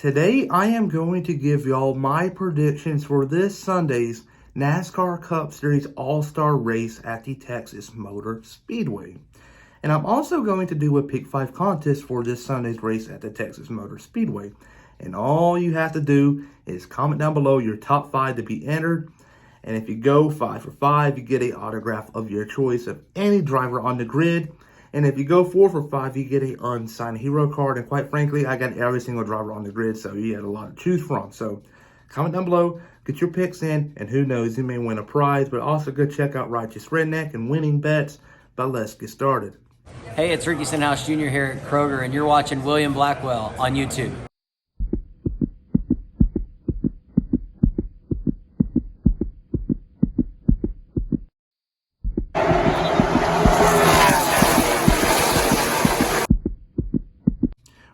Today I am going to give y'all my predictions for this Sunday's NASCAR Cup Series All-Star Race at the Texas Motor Speedway. And I'm also going to do a Pick 5 contest for this Sunday's race at the Texas Motor Speedway. And all you have to do is comment down below your top 5 to be entered. And if you go 5 for 5, you get an autograph of your choice of any driver on the grid. And if you go 4 for 5, you get an unsigned hero card. And quite frankly, I got every single driver on the grid, so you had a lot to choose from. So comment down below, get your picks in, and who knows, you may win a prize. But also go check out Righteous Redneck and Winning Bets. But let's get started. Hey, it's Ricky Stenhouse Jr. here at Kroger, and you're watching William Blackwell on YouTube.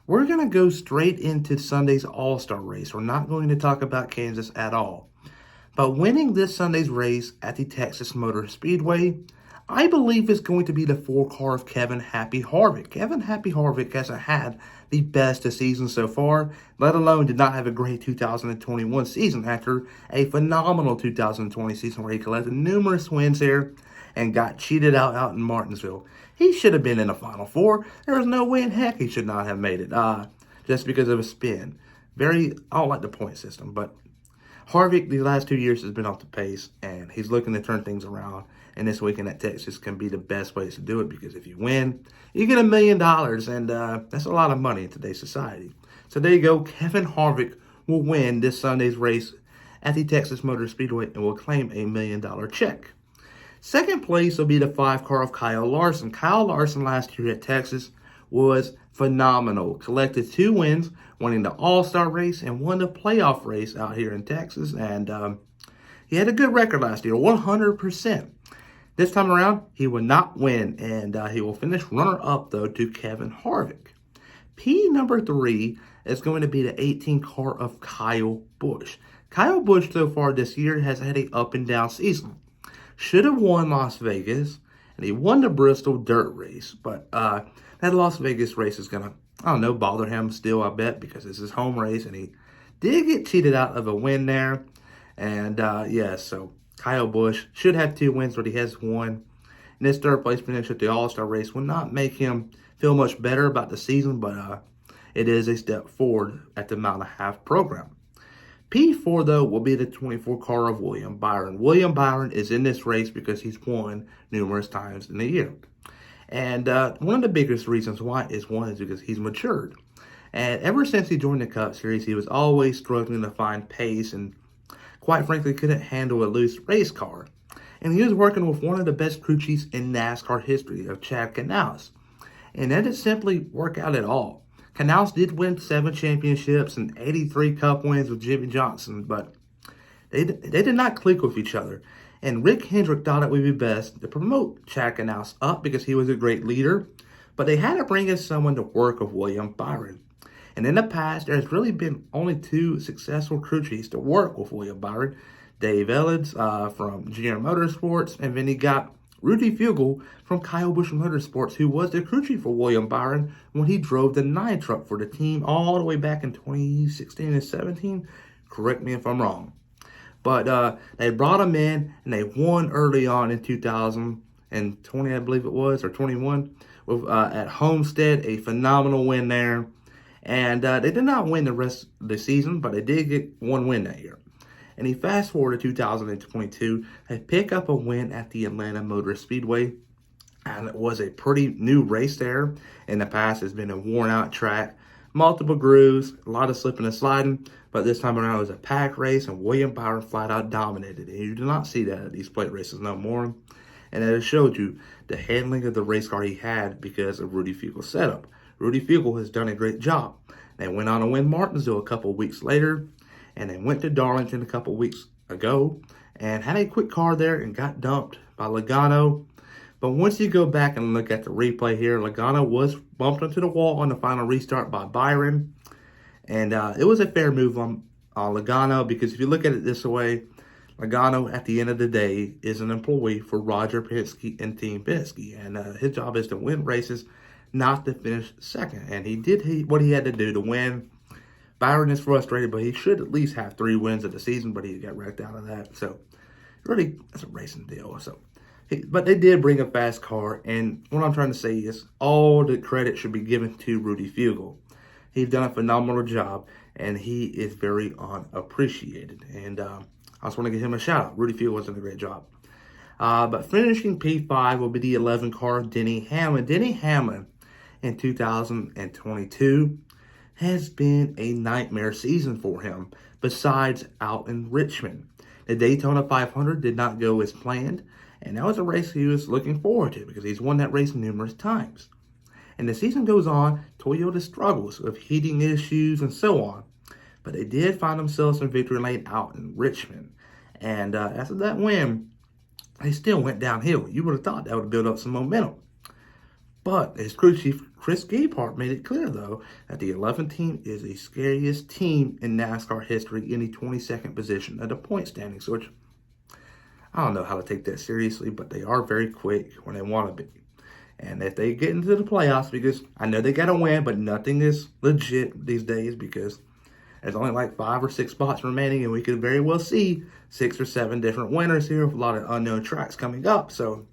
We're going to go straight into Sunday's All-Star race. We're not going to talk about Kansas at all. But winning this Sunday's race at the Texas Motor Speedway, I believe is going to be the 4-car of Kevin Happy Harvick. Kevin Happy Harvick hasn't had the best of season so far, let alone did not have a great 2021 season after a phenomenal 2020 season where he collected numerous wins here and got cheated out in Martinsville. He should have been in the Final Four. There was no way in heck he should not have made it, just because of a spin. I don't like the point system, but Harvick, the last 2 years, has been off the pace, and he's looking to turn things around. And this weekend at Texas can be the best place to do it, because if you win, you get $1 million, and that's a lot of money in today's society. So there you go. Kevin Harvick will win this Sunday's race at the Texas Motor Speedway and will claim a $1 million check. Second place will be the 5-car of Kyle Larson. Kyle Larson last year at Texas was phenomenal. Collected 2 wins, winning the All-Star race and won the playoff race out here in Texas. And he had a good record last year, 100%. This time around, he will not win, and he will finish runner-up, though, to Kevin Harvick. P number 3 is going to be the 18-car of Kyle Busch. Kyle Busch, so far this year, has had an up-and-down season. Should have won Las Vegas, and he won the Bristol dirt race. But that Las Vegas race is going to, bother him still, I bet, because it's his home race, and he did get cheated out of a win there. And, so Kyle Busch should have 2 wins, but he has 1. And this third place finish at the All-Star race will not make him feel much better about the season, but it is a step forward at the mile and a half program. P4, though, will be the 24 car of William Byron. William Byron is in this race because he's won numerous times in the year. And one of the biggest reasons why is because he's matured. And ever since he joined the Cup Series, he was always struggling to find pace and, quite frankly, couldn't handle a loose race car. And he was working with one of the best crew chiefs in NASCAR history, of Chad Canals. And that didn't simply work out at all. Canals did win 7 championships and 83 Cup wins with Jimmy Johnson, but they did not click with each other. And Rick Hendrick thought it would be best to promote Chad Canals up because he was a great leader, but they had to bring in someone to work with William Byron. And in the past, there's really been only 2 successful crew chiefs to work with William Byron. Dave Ellens from Junior Motorsports, and then he got Rudy Fugle from Kyle Busch Motorsports, who was the crew chief for William Byron when he drove the 9 truck for the team all the way back in 2016 and 17. Correct me if I'm wrong. But they brought him in, and they won early on in 2020, I believe it was, or 21, with, at Homestead, a phenomenal win there. And they did not win the rest of the season, but they did get 1 win that year. And he fast forward to 2022, they pick up a win at the Atlanta Motor Speedway. And it was a pretty new race there. In the past, it's been a worn-out track, multiple grooves, a lot of slipping and sliding. But this time around, it was a pack race, and William Byron flat-out dominated it. You do not see that at these plate races no more. And it showed you the handling of the race car he had because of Rudy Fugle's setup. Rudy Fugle has done a great job. They went on to win Martinsville a couple weeks later, and they went to Darlington a couple weeks ago and had a quick car there and got dumped by Logano. But once you go back and look at the replay here, Logano was bumped into the wall on the final restart by Byron. And it was a fair move on Logano, because if you look at it this way, Logano, at the end of the day, is an employee for Roger Penske and Team Penske. And his job is to win races, not to finish second. And he did what he had to do to win. Byron is frustrated, but he should at least have 3 wins of the season, but he got wrecked out of that. So, really, that's a racing deal. But they did bring a fast car, and what I'm trying to say is all the credit should be given to Rudy Fugle. He's done a phenomenal job, and he is very unappreciated. And I just want to give him a shout out. Rudy Fugle has done a great job. But finishing P5 will be the 11 car of Denny Hammond. Denny Hammond in 2022 has been a nightmare season for him, besides out in Richmond. The Daytona 500 did not go as planned, and that was a race he was looking forward to because he's won that race numerous times. And the season goes on, Toyota struggles with heating issues and so on. But they did find themselves in victory lane out in Richmond. And after that win, they still went downhill. You would have thought that would build up some momentum. But his crew chief, Chris Gabehart, made it clear, though, that the 11th team is the scariest team in NASCAR history in the 22nd position of the point standings, which I don't know how to take that seriously, but they are very quick when they want to be. And if they get into the playoffs, because I know they got to win, but nothing is legit these days because there's only like 5 or 6 spots remaining, and we could very well see 6 or 7 different winners here with a lot of unknown tracks coming up. So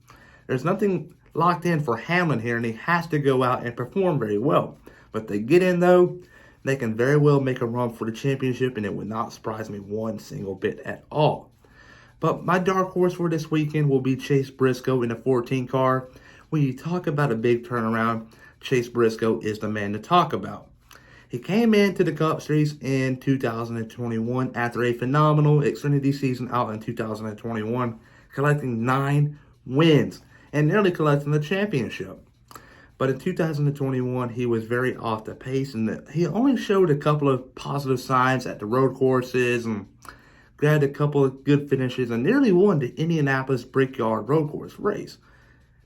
there's nothing locked in for Hammond here, and he has to go out and perform very well. But if they get in, though, they can very well make a run for the championship, and it would not surprise me one single bit at all. But my dark horse for this weekend will be Chase Briscoe in the 14 car. When you talk about a big turnaround, Chase Briscoe is the man to talk about. He came into the Cup Series in 2021 after a phenomenal Xfinity season out in 2021, collecting 9 wins and nearly collecting the championship. But in 2021, he was very off the pace, and he only showed a couple of positive signs at the road courses and grabbed a couple of good finishes and nearly won the Indianapolis Brickyard Road Course race.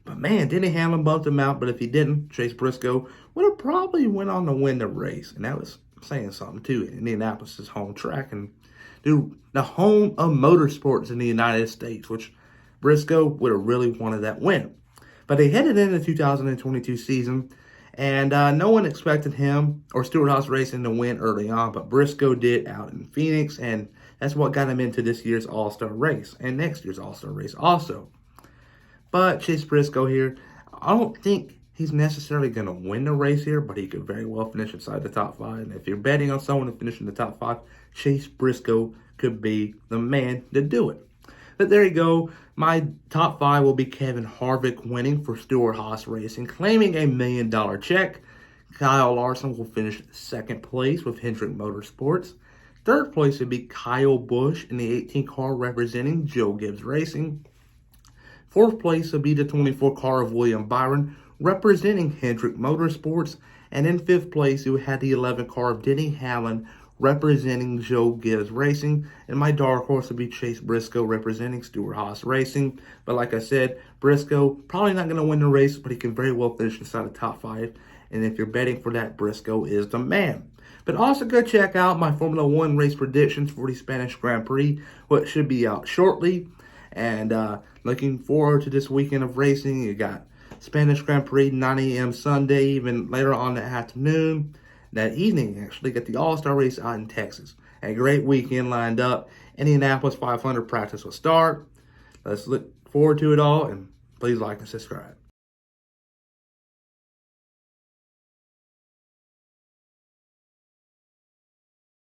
But man, Denny Hammond bumped him out, but if he didn't, Chase Briscoe would have probably went on to win the race. And that was saying something too. Indianapolis is home track and the home of motorsports in the United States, which Briscoe would have really wanted that win. But they headed into the 2022 season, and no one expected him or Stewart-Haas Racing to win early on, but Briscoe did out in Phoenix, and that's what got him into this year's All-Star race and next year's All-Star race also. But Chase Briscoe here, I don't think he's necessarily going to win the race here, but he could very well finish inside the top 5. And if you're betting on someone to finish in the top 5, Chase Briscoe could be the man to do it. But there you go. My top 5 will be Kevin Harvick winning for Stewart-Haas Racing, claiming a $1 million check. Kyle Larson will finish 2nd place with Hendrick Motorsports. 3rd place would be Kyle Busch in the 18 car representing Joe Gibbs Racing. 4th place would be the 24 car of William Byron representing Hendrick Motorsports. And in 5th place, you had the 11 car of Denny Hammond representing Joe Gibbs Racing. And my dark horse would be Chase Briscoe representing Stewart-Haas Racing. But like I said, Briscoe probably not going to win the race, but he can very well finish inside the top 5. And if you're betting for that, Briscoe is the man. But also go check out my Formula 1 race predictions for the Spanish Grand Prix, which should be out shortly. And looking forward to this weekend of racing. You got Spanish Grand Prix, 9 a.m. Sunday, even later on that afternoon. That evening, actually, get the All-Star race out in Texas. A great weekend lined up. Indianapolis 500 practice will start. Let's look forward to it all, and please like and subscribe.